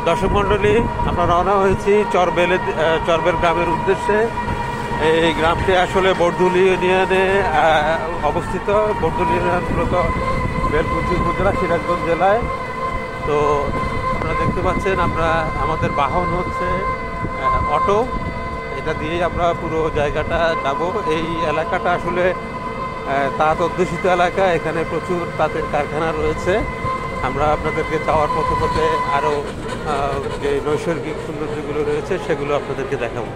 দর্শক মণ্ডলী, আমরা রওনা হয়েছি চরবেল গ্রামের উদ্দেশ্যে। এই গ্রামটি আসলে বরদুলি ইউনিয়নে অবস্থিত। বরদুলি ইউনিয়ন মূলত বেলকুচি উপজেলা, সিরাজগঞ্জ জেলায়। তো আপনারা দেখতে পাচ্ছেন, আমাদের বাহন হচ্ছে অটো। এটা দিয়েই আমরা পুরো জায়গাটা যাব। এই এলাকাটা আসলে তাঁত অধ্যুষিত এলাকা। এখানে প্রচুর তাঁতের কারখানা রয়েছে। আমরা আপনাদেরকে যাওয়ার পথে পথে আরও যে নৈসর্গিক সৌন্দর্যগুলো রয়েছে সেগুলো আপনাদেরকে দেখাবো।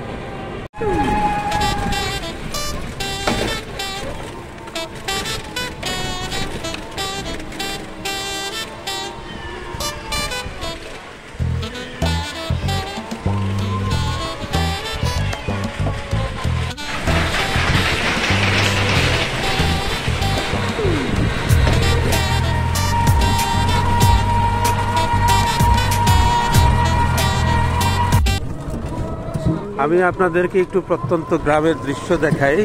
আমি আপনাদেরকে একটু প্রত্যন্ত গ্রামের দৃশ্য দেখাই।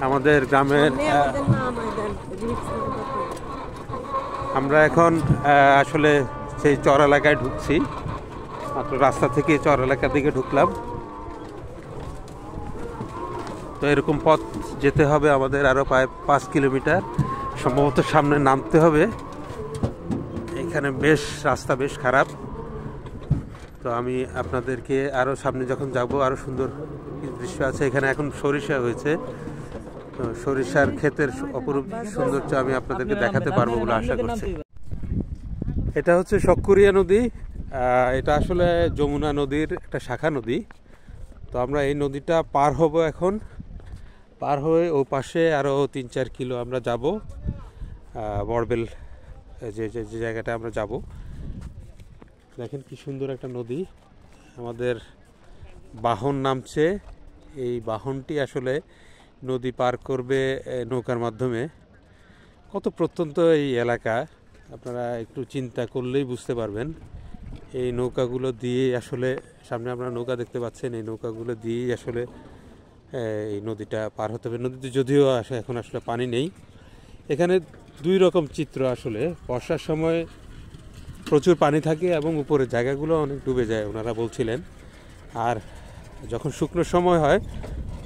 আমাদের গ্রামের আমরা এখন আসলে সেই চর এলাকায় ঢুকছি। মাত্র রাস্তা থেকে চর এলাকার দিকে ঢুকলাম। তো এরকম পথ যেতে হবে আমাদের আরও প্রায় 5 কিলোমিটার। সম্ভবত সামনে নামতে হবে। এখানে রাস্তা বেশ খারাপ। তো আমি আপনাদেরকে আরও সামনে যখন যাব আরও সুন্দর দৃশ্য আছে। এখানে এখন সরিষা হয়েছে। তো সরিষার ক্ষেতের অপরূপ সৌন্দর্য আমি আপনাদেরকে দেখাতে পারবো বলে আশা করছি। এটা হচ্ছে শক্কুরিয়া নদী। এটা আসলে যমুনা নদীর একটা শাখা নদী। তো আমরা এই নদীটা পার হব এখন। পার হয়ে ও পাশে আরও 3-4 কিলো আমরা যাব বড়বেল, যে জায়গাটা আমরা যাব। দেখেন কি সুন্দর একটা নদী। আমাদের বাহন নামছে। এই বাহনটি আসলে নদী পার করবে নৌকার মাধ্যমে। কত প্রত্যন্ত এই এলাকা, আপনারা একটু চিন্তা করলেই বুঝতে পারবেন। এই নৌকাগুলো দিয়ে আসলে, সামনে আপনারা নৌকা দেখতে পাচ্ছেন, এই নৌকাগুলো দিয়েই আসলে এই নদীটা পার হতে হবে। নদীতে যদিও এখন আসলে পানি নেই। এখানে 2 রকম চিত্র আসলে। বর্ষার সময় প্রচুর পানি থাকে এবং উপরের জায়গাগুলো অনেক ডুবে যায় ওনারা বলছিলেন। আর যখন শুকনো সময় হয়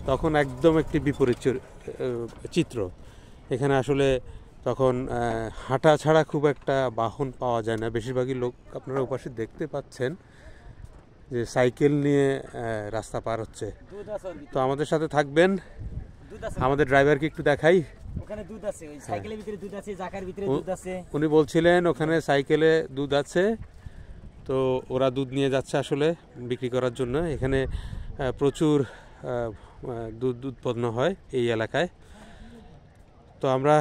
তখন একদম একটি বিপরীত চিত্র। এখানে আসলে তখন হাঁটা ছাড়া খুব একটা বাহন পাওয়া যায় না। বেশিরভাগই লোক আপনারা ওপাশে দেখতে পাচ্ছেন যে সাইকেল নিয়ে রাস্তা পার হচ্ছে। তো আমাদের সাথে থাকবেন। আমাদের ড্রাইভারকে একটু দেখাই। ওখানে দুধ আছে, ওই সাইকেলের ভিতরে দুধ আছে, জাকার ভিতরে দুধ আছে। উনি বলছিলেন ওখানে সাইকেলে দুধ আছে। তো ওরা দুধ নিয়ে যাচ্ছে আসলে বিক্রি করার জন্য। এখানে প্রচুর দুধ উৎপন্ন হয় এই এলাকায়। তো আমরা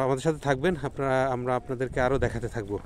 আমাদের সাথে থাকবেন। আমরা আপনাদেরকে আরও দেখাতে থাকবো।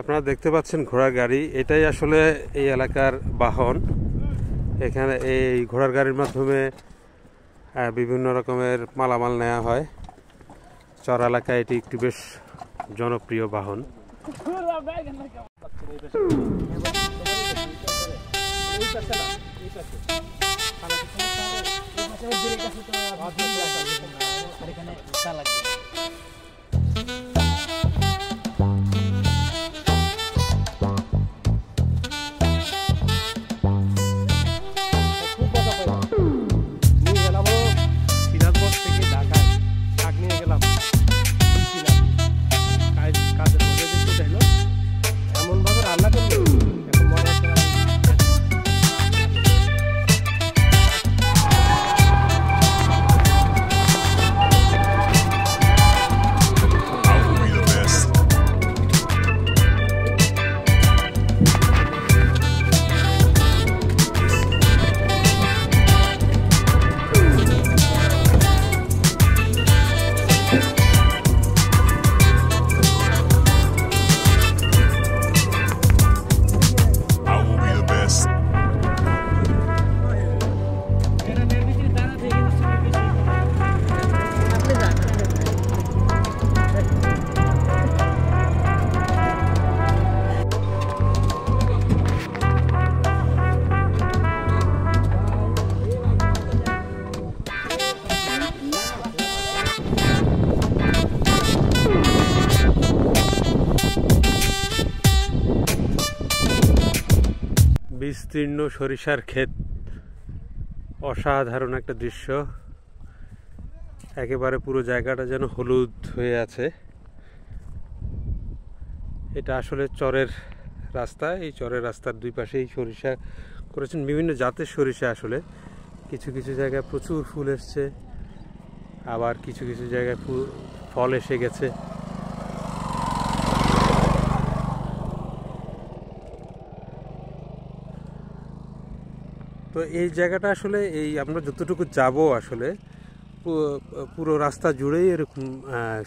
আপনারা দেখতে পাচ্ছেন ঘোড়ার গাড়ি। এটাই আসলে এই এলাকার বাহন। এখানে এই ঘোড়ার গাড়ির মাধ্যমে বিভিন্ন রকমের মালামাল নেওয়া হয়। চর এলাকায় এটি একটি বেশ জনপ্রিয় বাহন। বিস্তীর্ণ সরিষার ক্ষেত, অসাধারণ একটা দৃশ্য। একেবারে পুরো জায়গাটা যেন হলুদ হয়ে আছে। এটা আসলে চরের রাস্তা। এই চরের রাস্তার দুই পাশেই সরিষা করেছেন, বিভিন্ন জাতের সরিষা। আসলে কিছু কিছু জায়গায় প্রচুর ফুল এসছে, আবার কিছু কিছু জায়গায় ফল এসে গেছে। তো এই জায়গাটা আসলে এই আমরা যতটুকু যাব আসলে পুরো রাস্তা জুড়েই এরকম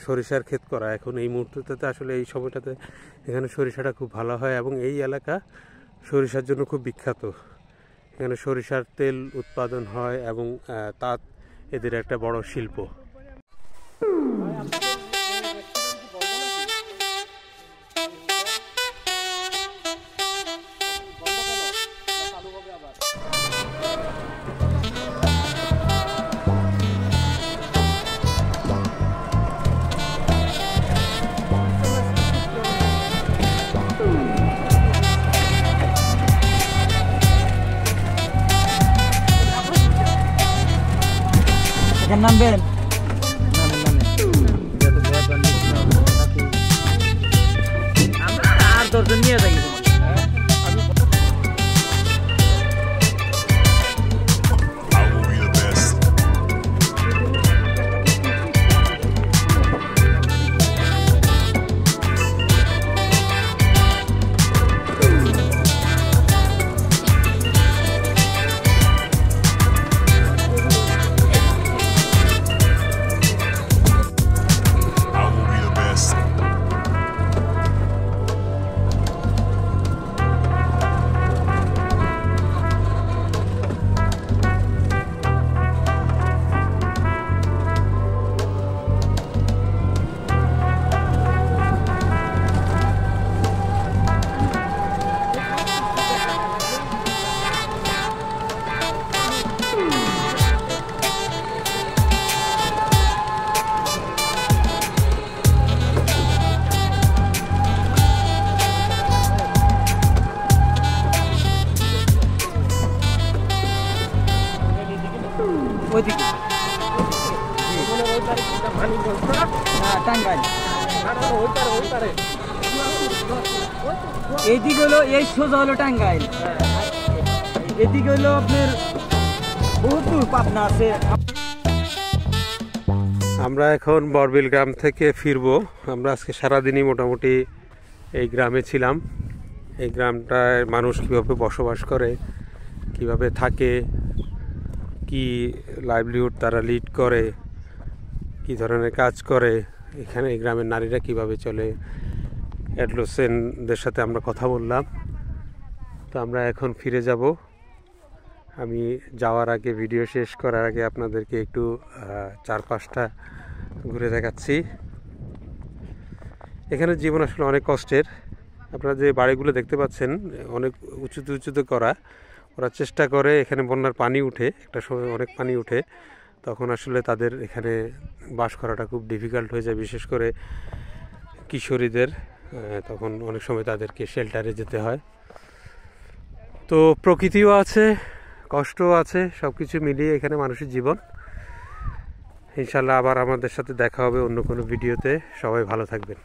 সরিষার ক্ষেত করা। এখন এই মুহূর্তটাতে আসলে এই সময়টাতে এখানে সরিষাটা খুব ভালো হয় এবং এই এলাকা সরিষার জন্য খুব বিখ্যাত। এখানে সরিষার তেল উৎপাদন হয় এবং তাঁত এদের একটা বড় শিল্প। নামবেন আর 10 জন নিয়ে যাই। এইদিকে হলো এই সোজা হলো টাঙ্গাইল, এদিকে হলো আপনার বহুত পাবনা আছে। আমরা এখন বরবিল গ্রাম থেকে ফিরবো। আমরা আজকে সারাদিনই মোটামুটি এই গ্রামে ছিলাম। এই গ্রামটায় মানুষ কীভাবে বসবাস করে, কিভাবে থাকে, কি লাইভলিহুড তারা লিড করে, কি ধরনের কাজ করে, এখানে এই গ্রামের নারীরা কিভাবে চলে, অ্যাডলোসেনদের সাথে আমরা কথা বললাম। তো আমরা এখন ফিরে যাব। আমি যাওয়ার আগে, ভিডিও শেষ করার আগে আপনাদেরকে একটু চারপাশটা ঘুরে দেখাচ্ছি। এখানে জীবন আসলে অনেক কষ্টের। আপনারা যে বাড়িগুলো দেখতে পাচ্ছেন অনেক উঁচুতে উঁচুতে করা, ওরা চেষ্টা করে। এখানে বন্যার পানি উঠে, একটা সময় অনেক পানি উঠে, তখন আসলে তাদের এখানে বাস করাটা খুব ডিফিকাল্ট হয়ে যায়, বিশেষ করে কিশোরীদের। তখন অনেক সময় তাদেরকে শেল্টারে যেতে হয়। তো প্রকৃতিও আছে, কষ্টও আছে, সব কিছু মিলিয়ে এখানে মানুষের জীবন। ইনশাল্লাহ আবার আমাদের সাথে দেখা হবে অন্য কোনো ভিডিওতে। সবাই ভালো থাকবেন।